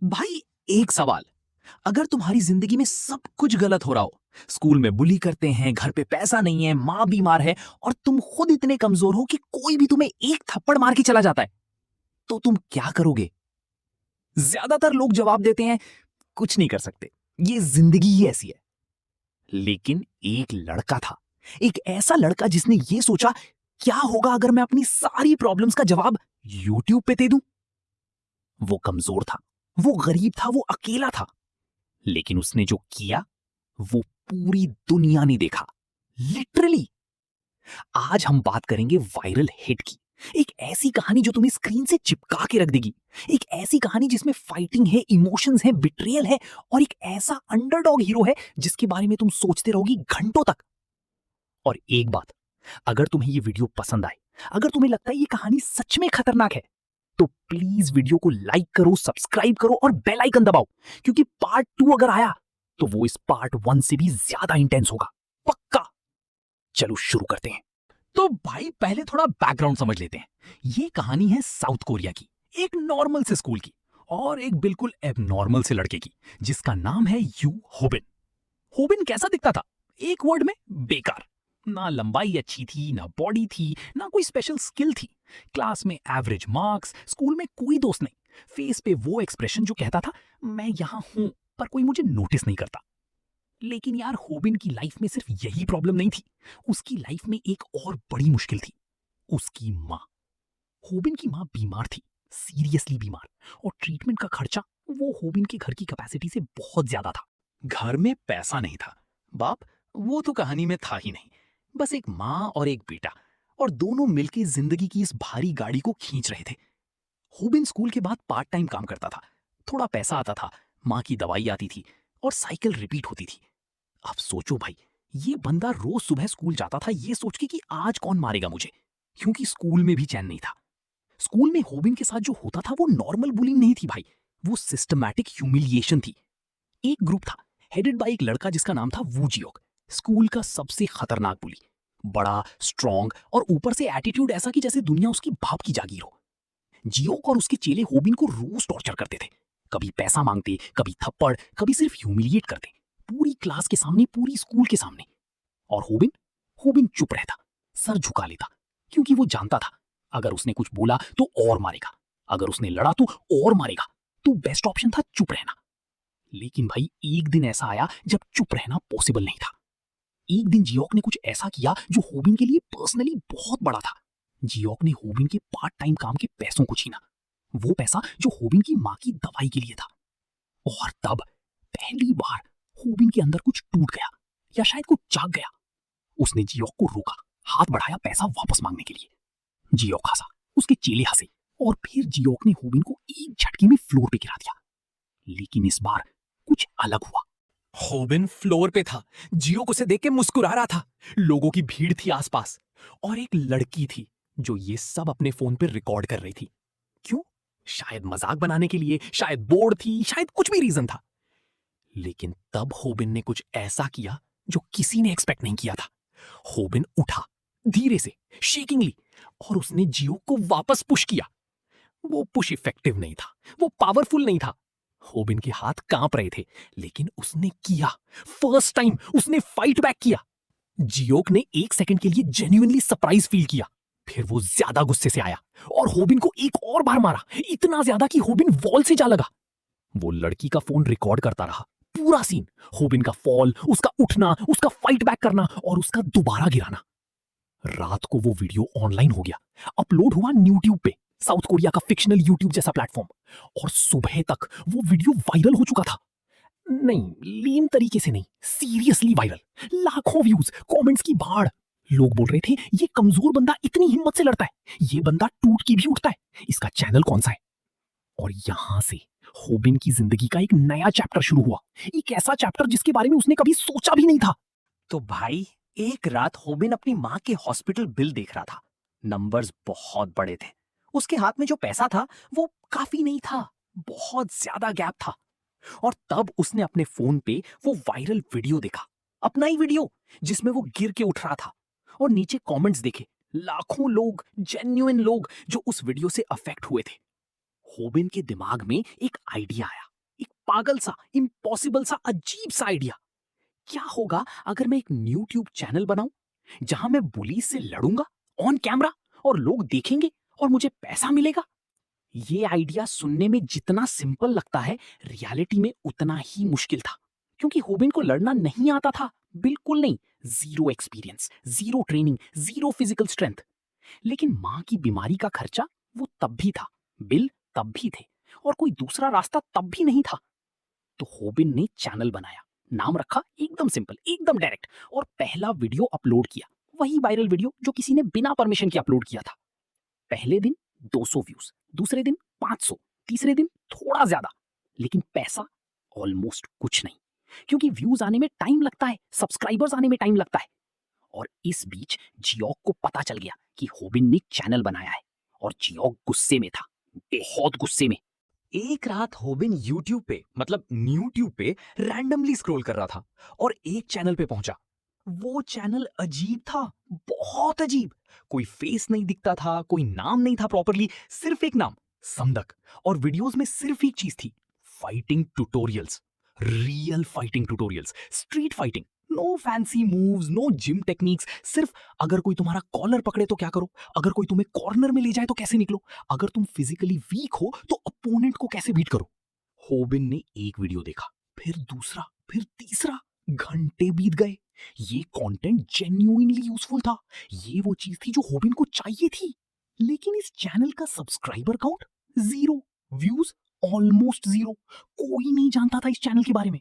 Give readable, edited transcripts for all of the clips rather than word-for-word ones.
भाई एक सवाल। अगर तुम्हारी जिंदगी में सब कुछ गलत हो रहा हो, स्कूल में बुली करते हैं, घर पे पैसा नहीं है, माँ बीमार है और तुम खुद इतने कमजोर हो कि कोई भी तुम्हें एक थप्पड़ मार के चला जाता है, तो तुम क्या करोगे? ज्यादातर लोग जवाब देते हैं कुछ नहीं कर सकते, ये जिंदगी ही ऐसी है। लेकिन एक लड़का था, एक ऐसा लड़का जिसने ये सोचा, क्या होगा अगर मैं अपनी सारी प्रॉब्लम्स का जवाब यूट्यूब पे दे दूं? वो कमजोर था, वो गरीब था, वो अकेला था, लेकिन उसने जो किया वो पूरी दुनिया ने देखा, लिटरली। आज हम बात करेंगे वायरल हिट की, एक ऐसी कहानी जो तुम्हें स्क्रीन से चिपका के रख देगी, एक ऐसी कहानी जिसमें फाइटिंग है, इमोशंस है, बिट्रियल है और एक ऐसा अंडरडॉग हीरो है जिसके बारे में तुम सोचते रहोगी घंटों तक। और एक बात, अगर तुम्हें ये वीडियो पसंद आए, अगर तुम्हें लगता है ये कहानी सच में खतरनाक है, तो प्लीज वीडियो को लाइक करो, सब्सक्राइब करो और बेल आइकन दबाओ, क्योंकि पार्ट 2 अगर आया तो वो इस पार्ट 1 से भी ज्यादा इंटेंस होगा, पक्का। चलो शुरू करते हैं। तो भाई पहले थोड़ा बैकग्राउंड समझ लेते हैं। ये कहानी है साउथ कोरिया की, एक नॉर्मल से स्कूल की और एक बिल्कुल एबनॉर्मल से लड़के की जिसका नाम है यू होबिन। होबिन कैसा दिखता था? एक वर्ड में, बेकार। ना लंबाई अच्छी थी, ना बॉडी थी, ना कोई स्पेशल स्किल थी। क्लास में एवरेज मार्क्स, स्कूल में कोई दोस्त नहीं, फेस पे वो एक्सप्रेशन जो कहता था मैं यहां हूं पर कोई मुझे नोटिस नहीं करता। लेकिन यार होबिन की लाइफ में सिर्फ यही प्रॉब्लम नहीं थी, उसकी लाइफ में एक और बड़ी मुश्किल थी, उसकी माँ। होबिन की माँ बीमार थी, सीरियसली बीमार, और ट्रीटमेंट का खर्चा वो होबिन के घर की कैपेसिटी से बहुत ज्यादा था। घर में पैसा नहीं था, बाप वो तो कहानी में था ही नहीं, बस एक माँ और एक बेटा, और दोनों मिलकर जिंदगी की इस भारी गाड़ी को खींच रहे थे। होबिन स्कूल के बाद पार्ट टाइम काम करता था, थोड़ा पैसा आता था, माँ की दवाई आती थी और साइकिल रिपीट होती थी। अब सोचो भाई, ये बंदा रोज सुबह स्कूल जाता था ये सोच के कि आज कौन मारेगा मुझे, क्योंकि स्कूल में भी चैन नहीं था। स्कूल में होबिन के साथ जो होता था वो नॉर्मल बुलिंग नहीं थी भाई, वो सिस्टमैटिक ह्यूमिलिएशन थी। एक ग्रुप था, हेडेड बाय एक लड़का जिसका नाम था वू जियोक, स्कूल का सबसे खतरनाक बुली, बड़ा, स्ट्रॉन्ग और ऊपर से एटीट्यूड ऐसा कि जैसे दुनिया उसकी बाप की जागीर हो। जियोक और उसके चेले होबिन को रोज टॉर्चर करते थे, कभी पैसा मांगते, कभी थप्पड़, कभी सिर्फ ह्यूमिलिएट करते, पूरी क्लास के सामने, पूरी स्कूल के सामने। और होबिन होबिन चुप रहता, सर झुका लेता, क्योंकि वो जानता था अगर उसने कुछ बोला तो और मारेगा, अगर उसने लड़ा तो और मारेगा, तो बेस्ट ऑप्शन था चुप रहना। लेकिन भाई एक दिन ऐसा आया जब चुप रहना पॉसिबल नहीं था। एक दिन जियोक ने कुछ ऐसा किया जो होबिन के लिए पर्सनली बहुत बड़ा था। जियोक ने होबिन के पार्ट टाइम काम के पैसों को छीना, वो पैसा जो होबिन की माँ की दवाई के लिए था। और तब पहली बार होबिन के अंदर कुछ टूट गया, या शायद कुछ जाग गया। उसने जियोक को रोका, हाथ बढ़ाया पैसा वापस मांगने के लिए। जियोक हंसा, उसके चेले हंसे, और फिर जियोक ने होबिन को एक झटके में फ्लोर पे गिरा दिया। लेकिन इस बार कुछ अलग हुआ। होबिन फ्लोर पे था, जियोक उसे देख के मुस्कुरा रहा था, लोगों की भीड़ थी आसपास, और एक लड़की थी जो ये सब अपने फोन पे रिकॉर्ड कर रही थी। क्यों? शायद मजाक बनाने के लिए, शायद बोर्ड थी, शायद कुछ भी रीजन था। लेकिन तब होबिन ने कुछ ऐसा किया जो किसी ने एक्सपेक्ट नहीं किया था। होबिन उठा, धीरे से, शेकिंगली, और उसने जियोक को वापस पुश किया। वो पुश इफेक्टिव नहीं था, वो पावरफुल नहीं था, होबिन के हाथ कांप रहे थे, लेकिन उसने किया। फर्स्ट टाइम उसने फाइट बैक किया। जियोक ने एक सेकंड के लिए जेन्युइनली सरप्राइज फील किया, फिर वो ज्यादा गुस्से से आया और होबिन को एक और बार मारा, इतना ज्यादा कि होबिन वॉल से जा लगा। वो लड़की का फोन रिकॉर्ड करता रहा, पूरा सीन, होबिन का फॉल, उसका उठना, उसका फाइट बैक करना और उसका दोबारा गिराना। रात को वो वीडियो ऑनलाइन हो गया, अपलोड हुआ यूट्यूब पे, साउथ कोरिया का फिक्शनल यूट्यूब जैसा प्लेटफॉर्म, और सुबह तक वो वीडियो वायरल हो चुका था। नहीं, लीन तरीके से नहीं, सीरियसली वायरल। लाखों व्यूज, कमेंट्स की बाढ़। लोग बोल रहे थे ये कमजोर बंदा इतनी हिम्मत से लड़ता है, ये बंदा टूट के भी उठता है, इसका चैनल कौन सा है? और यहां से होबिन की जिंदगी का एक नया चैप्टर शुरू हुआ, एक ऐसा चैप्टर जिसके बारे में उसने कभी सोचा भी नहीं था। तो भाई एक रात होबिन अपनी माँ के हॉस्पिटल बिल देख रहा था, नंबर्स बहुत बड़े थे, उसके हाथ में जो पैसा था वो काफी नहीं था, बहुत ज्यादा गैप था। और तब उसने अपने फोन पे वो वायरल वीडियो देखा, अपना ही वीडियो, जिसमें वो गिर के उठ रहा था, और नीचे कमेंट्स देखे, लाखों लोग, जेन्युइन लोग जो उस वीडियो से अफेक्ट हुए थे। होबिन के दिमाग में एक आइडिया आया, पागल सा, इम्पॉसिबल सा, अजीब सा आइडिया। क्या होगा अगर मैं एक यूट्यूब चैनल बनाऊं जहां मैं बुली से लड़ूंगा ऑन कैमरा और लोग देखेंगे और मुझे पैसा मिलेगा? ये आइडिया सुनने में जितना सिंपल लगता है, रियलिटी में उतना ही मुश्किल था। क्योंकि होबिन को लड़ना नहीं आता था, बिल्कुल नहीं। Zero experience, zero training, zero physical strength. लेकिन माँ की बीमारी का खर्चा वो तब भी था, बिल तब भी थे, और कोई दूसरा रास्ता तब भी नहीं था। तो होबिन ने चैनल बनाया, नाम रखा एकदम सिंपल, एकदम डायरेक्ट, और पहला वीडियो अपलोड किया। वही वायरल वीडियो जो किसी ने बिना परमिशन के अपलोड किया था। पहले दिन 200 व्यूज, दूसरे दिन 500, तीसरे दिन थोड़ा ज्यादा, लेकिन पैसा ऑलमोस्ट कुछ नहीं। क्योंकि व्यूज आने में टाइम लगता है, सब्सक्राइबर्स आने में टाइम लगता है। और इस बीच जियोक को पता चल गया कि होबिन ने चैनल बनाया है, और जियोक गुस्से में था, बहुत गुस्से में। एक रात होबिन यूट्यूब पे मतलब न्यूट्यूब पे रैंडमली स्क्रॉल कर रहा था और एक चैनल पे पहुंचा। वो चैनल अजीब था, बहुत अजीब। कोई फेस नहीं दिखता था, कोई नाम नहीं था प्रॉपरली, सिर्फ एक नाम, समदक। और वीडियोस में सिर्फ एक चीज थी, fighting tutorials, real fighting tutorials, street fighting. No fancy moves, no gym techniques, सिर्फ अगर कोई तुम्हारा कॉलर पकड़े तो क्या करो, अगर कोई तुम्हें कॉर्नर में ले जाए तो कैसे निकलो, अगर तुम फिजिकली वीक हो तो अपोनेंट को कैसे बीट करो। होबिन ने एक वीडियो देखा, फिर दूसरा, फिर तीसरा। घंटे बीत गए। ये कंटेंट जेन्युइनली यूजफुल था। ये वो चीज थी जो होबिन को चाहिए थी। लेकिन इस चैनल का subscriber count zero, views almost zero. कोई नहीं जानता था इस चैनल के बारे में।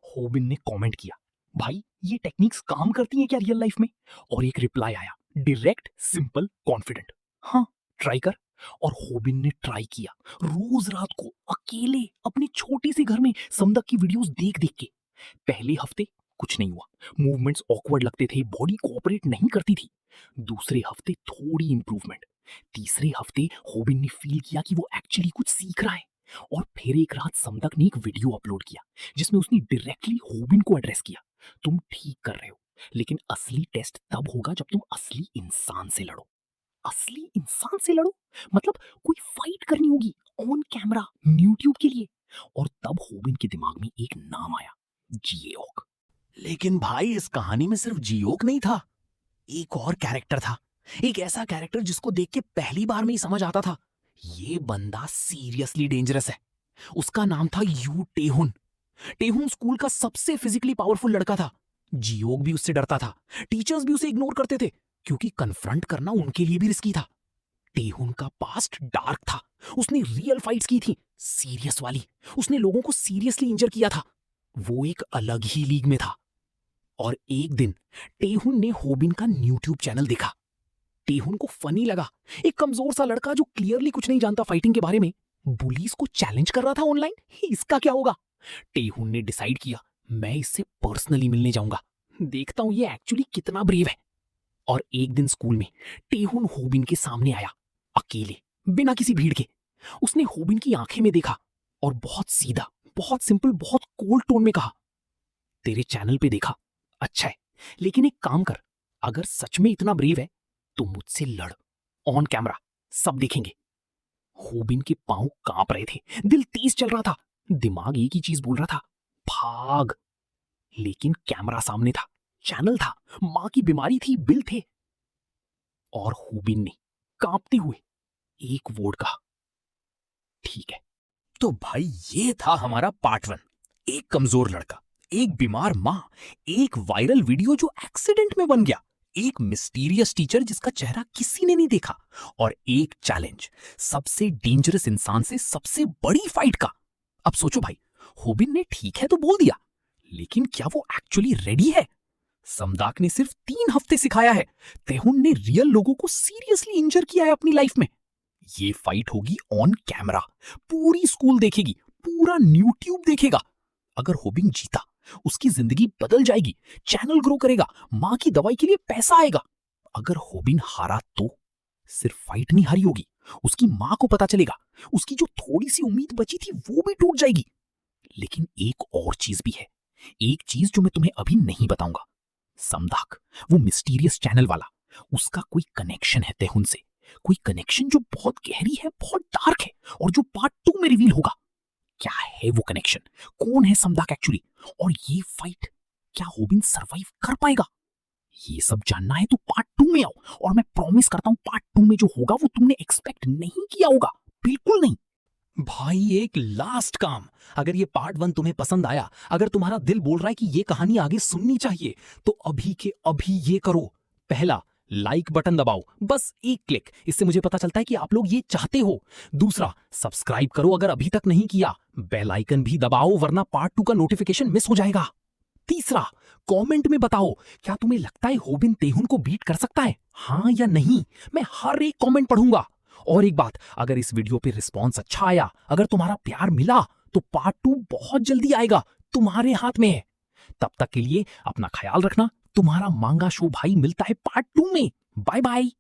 होबिन ने कमेंट किया, भाई ये टेक्निक्स काम करती हैं क्या रियल लाइफ में? और एक रिप्लाई आया, डायरेक्ट, सिंपल, कॉन्फिडेंट, हाँ ट्राई कर। और होबिन ने ट्राई किया, रोज रात को अकेले अपने छोटे से घर में समदक की वीडियोस देख देख के। पहले हफ्ते कुछ नहीं हुआ, मूवमेंट्स ऑकवर्ड लगते थे, बॉडी कोऑपरेट नहीं करती थी। दूसरे हफ्ते थोड़ी इंप्रूवमेंट। तीसरे हफ्ते होबिन ने फील किया कि वो एक्चुअली कुछ सीख रहा है। और फिर एक रात समदक ने एक वीडियो अपलोड किया जिसमें उसने डायरेक्टली होबिन को एड्रेस किया, तुम ठीक कर रहे हो, लेकिन असली टेस्ट तब होगा जब तुम असली इंसान से लड़ो। असली इंसान से लड़ो मतलब कोई फाइट करनी होगी ऑन कैमरा यूट्यूब के लिए। और तब होबिन के दिमाग में एक नाम आया, जियोक। लेकिन भाई इस कहानी में सिर्फ जियोक नहीं था, एक और कैरेक्टर था। एक ऐसा कैरेक्टर जिसको देख के पहली बार में ही समझ आता था, ये बंदा सीरियसली डेंजरस है। उसका नाम था यू टेहुन। टेहुन स्कूल का सबसे फिजिकली पावरफुल लड़का था। जियोक भी उससे डरता था, टीचर्स भी उसे इग्नोर करते थे, क्योंकि कन्फ्रंट करना उनके लिए भी रिस्की था। टेहुन का पास्ट डार्क था। उसने रियल फाइट्स की थी, सीरियस वाली। उसने लोगों को सीरियसली इंजर किया था। वो एक अलग ही लीग में था। और एक दिन टेहुन ने होबिन का यूट्यूब चैनल देखा। टेहुन को फनी लगा, एक कमजोर सा लड़का जो क्लियरली कुछ नहीं जानता फाइटिंग के बारे में, बुलीज को चैलेंज कर रहा था ऑनलाइन, इसका क्या होगा? टेहुन ने डिसाइड किया, मैं इससे पर्सनली मिलने जाऊंगा, देखता हूं ये एक्चुअली कितना ब्रेव है। और एक दिन स्कूल में टेहुन होबिन के सामने आया, अकेले, बिना किसी भीड़ के। उसने होबिन की आंखें में देखा और बहुत सीधा, बहुत सिंपल, बहुत कोल्ड टोन में कहा, तेरे चैनल पे देखा, अच्छा है, लेकिन एक काम कर, अगर सच में इतना ब्रेव है तो मुझसे लड़, ऑन कैमरा, सब देखेंगे। होबिन के पांव कांप रहे थे, दिल तेज चल रहा था, दिमाग एक ही चीज बोल रहा था, भाग। लेकिन कैमरा सामने था, चैनल था, मां की बीमारी थी, बिल थे। और होबिन ने कांपते हुए एक वर्ड कहा, ठीक है। तो भाई ये था हमारा पार्ट 1। एक कमजोर लड़का, एक बीमार माँ, एक वायरल वीडियो जो एक्सीडेंट में बन गया, एक मिस्टीरियस टीचर जिसका चेहरा किसी ने नहीं देखा, और एक चैलेंज, सबसे डेंजरस इंसान से सबसे बड़ी फाइट का। अब सोचो भाई, होबिन ने ठीक है तो बोल दिया, लेकिन क्या वो एक्चुअली रेडी है? समदाक ने सिर्फ 3 हफ्ते सिखाया है, तेहुन ने रियल लोगों को सीरियसली इंजर किया है अपनी लाइफ में। ये फाइट होगी ऑन कैमरा, पूरी स्कूल देखेगी, पूरा यूट्यूब देखेगा। अगर होबिन जीता, उसकी जिंदगी बदल जाएगी, चैनल ग्रो करेगा, मां की दवाई के लिए पैसा आएगा। अगर होबिन हारा तो सिर्फ फाइट नहीं हारी होगी, उसकी मां को पता चलेगा, उसकी जो थोड़ी सी उम्मीद बची थी वो भी टूट जाएगी। लेकिन एक और चीज भी है, एक चीज जो मैं तुम्हें अभी नहीं बताऊंगा। समदाक, वो मिस्टीरियस चैनल वाला, उसका कोई कनेक्शन है तेहुन से, कोई कनेक्शन जो बहुत गहरी है, बहुत डार्क है, और जो पार्ट 2 में रिवील होगा। क्या है वो कनेक्शन? कौन है समदाक एक्चुअली? और ये फाइट क्या होबिन सरवाइव कर पाएगा? ये सब जानना है तो पार्ट 2 में आओ, और मैं प्रॉमिस करता हूं पार्ट 2 में जो होगा वो तुमने एक्सपेक्ट नहीं किया होगा, बिल्कुल नहीं। भाई एक लास्ट काम, अगर ये पार्ट 1 तुम्हें पसंद आया, अगर तुम्हारा दिल बोल रहा है कि ये कहानी आगे सुननी चाहिए, तो अभी के अभी ये करो। पहला, लाइक बटन दबाओ, बस एक क्लिक, इससे मुझे पता चलता है कि आप लोग ये चाहते हो। दूसरा, सब्सक्राइब करो अगर अभी तक नहीं किया, बेल आइकन भी दबाओ वरना पार्ट 2 का नोटिफिकेशन मिस हो जाएगा। तीसरा, कमेंट में बताओ क्या तुम्हें लगता है होबिन तेहुन को बीट कर सकता है, हाँ या नहीं? मैं हर एक कमेंट पढ़ूंगा। और एक बात, अगर इस वीडियो पे रिस्पॉन्स अच्छा आया, अगर तुम्हारा प्यार मिला, तो पार्ट 2 बहुत जल्दी आएगा, तुम्हारे हाथ में है। तब तक के लिए अपना ख्याल रखना। तुम्हारा मांगा शो भाई मिलता है पार्ट 2 में। Bye bye.